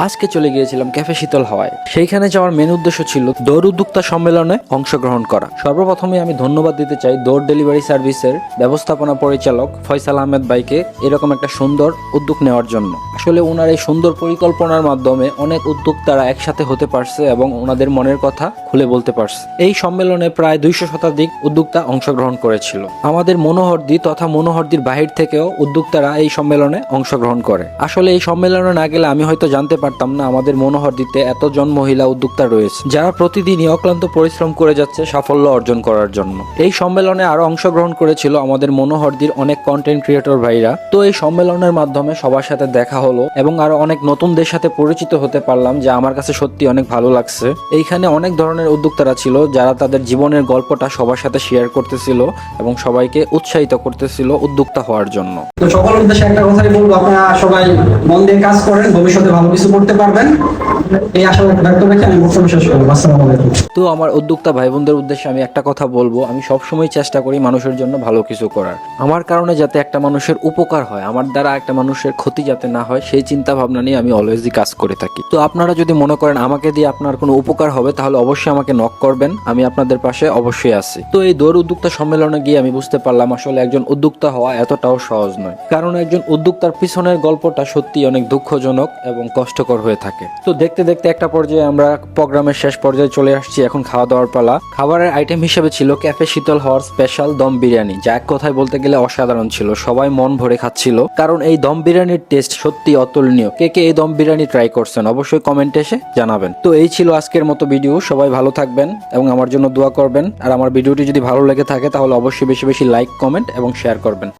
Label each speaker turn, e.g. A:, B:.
A: আজকে চলে গিয়েছিলাম ক্যাফে শীতল হাওয়ায়। সেইখানে যাওয়ার মেন উদ্দেশ্য ছিল দৌড় উদ্যোক্তা সম্মেলনে অংশগ্রহণ করা। সর্বপ্রথমে আমি ধন্যবাদ দিতে চাই দৌড় ডেলিভারি সার্ভিসের ব্যবস্থাপনা পরিচালক ফয়সাল আহমেদ ভাইকে এরকম একটা সুন্দর উদ্যোগ নেওয়ার জন্য। আসলে ওনার এই সুন্দর পরিকল্পনার মাধ্যমে অনেক উদ্যোক্তারা একসাথে হতে পারছে এবং ওনাদের মনের কথা খুলে বলতে পারছে। এই সম্মেলনে প্রায় 200 শতাধিক উদ্যোক্তা অংশগ্রহণ করেছিল। আমাদের মনোহরদি তথা মনোহরদির বাহির থেকেও উদ্যোক্তারা এই সম্মেলনে অংশগ্রহণ করে। আসলে এই সম্মেলনে না গেলে আমি হয়তো জানতে পারতাম না আমাদের মনোহরদিতে এতজন মহিলা উদ্যোক্তা রয়েছে, যারা প্রতিদিনই অক্লান্ত পরিশ্রম করে যাচ্ছে সাফল্য অর্জন করার জন্য। এই সম্মেলনে আরো অংশগ্রহণ করেছিল আমাদের মনোহরদির অনেক কন্টেন্ট ক্রিয়েটর ভাইরা। তো এই সম্মেলনের মাধ্যমে সবার সাথে দেখা হলো এবং আরো অনেক নতুনদের সাথে পরিচিত হতে পারলাম, যা আমার কাছে সত্যি অনেক ভালো লাগছে। এইখানে অনেক ধরনের উদ্যোক্তারা ছিল যারা তাদের জীবনের গল্পটা সবার সাথে শেয়ার করতেছিল এবং সবাইকে উৎসাহিত করতেছিল উদ্যোক্তা হওয়ার জন্য।
B: তো সকল উদ্দেশ্যে একটা কথাই বলবো, আপনারা সবাই মন দিয়ে কাজ করেন, ভবিষ্যতে ভালো কিছু করতে পারবেন, এই আশা ব্যক্ত রেখে আমি বক্তব্য শেষ করবো। আসসালামু আলাইকুম।
A: তো আমার উদ্যোক্তা ভাই বোনদের উদ্দেশ্যে আমি একটা কথা বলবো, আমি সবসময় চেষ্টা করি মানুষের জন্য ভালো কিছু করার। আমার কারণে যাতে একটা মানুষের উপকার হয়, আমার দ্বারা একটা মানুষের ক্ষতি যাতে না হয়, সেই চিন্তা ভাবনা নিয়ে আমি অলওয়েজই কাজ করে থাকি। তো আপনারা যদি মনে করেন আমাকে দিয়ে আপনার কোনো উপকার হবে, তাহলে অবশ্যই আমাকে নক করবেন, আমি আপনাদের পাশে অবশ্যই আছি। তো এই দৌড় উদ্যোক্তা সম্মেলনে গিয়ে আমি বুঝতে পারলাম আসলে একজন উদ্যোক্তা হওয়া এতটাও সহজ নয়, কারণ একজন উদ্যোক্তার পিছনের গল্পটা সত্যি অনেক দুঃখজনক এবং কষ্টকর হয়ে থাকে। তো দেখতে দেখতে একটা পর্যায়ে আমরা প্রোগ্রামের শেষ পর্যায়ে চলে আসছি, এখন খাওয়া দাওয়ার পালা। খাবারের আইটেম হিসেবে ছিল ক্যাফে শীতল হওয়ার স্পেশাল দম বিরিয়ানি, যা এক কথায় বলতে গেলে অসাধারণ ছিল। সবাই মন ভরে খাচ্ছিল, কারণ এই দম বিরিয়ানির টেস্ট সত্যি অতুলনীয়। কে কে এই দম বিরিয়ানি ট্রাই করছেন অবশ্যই কমেন্টে এসে জানাবেন। তো এই ছিল আজকের মতো ভিডিও, সবাই ভালো থাকবেন এবং আমার জন্য দোয়া করবেন। আর আমার ভিডিওটি যদি ভালো লেগে থাকে তাহলে অবশ্যই বেশি বেশি লাইক, কমেন্ট এবং শেয়ার করবেন।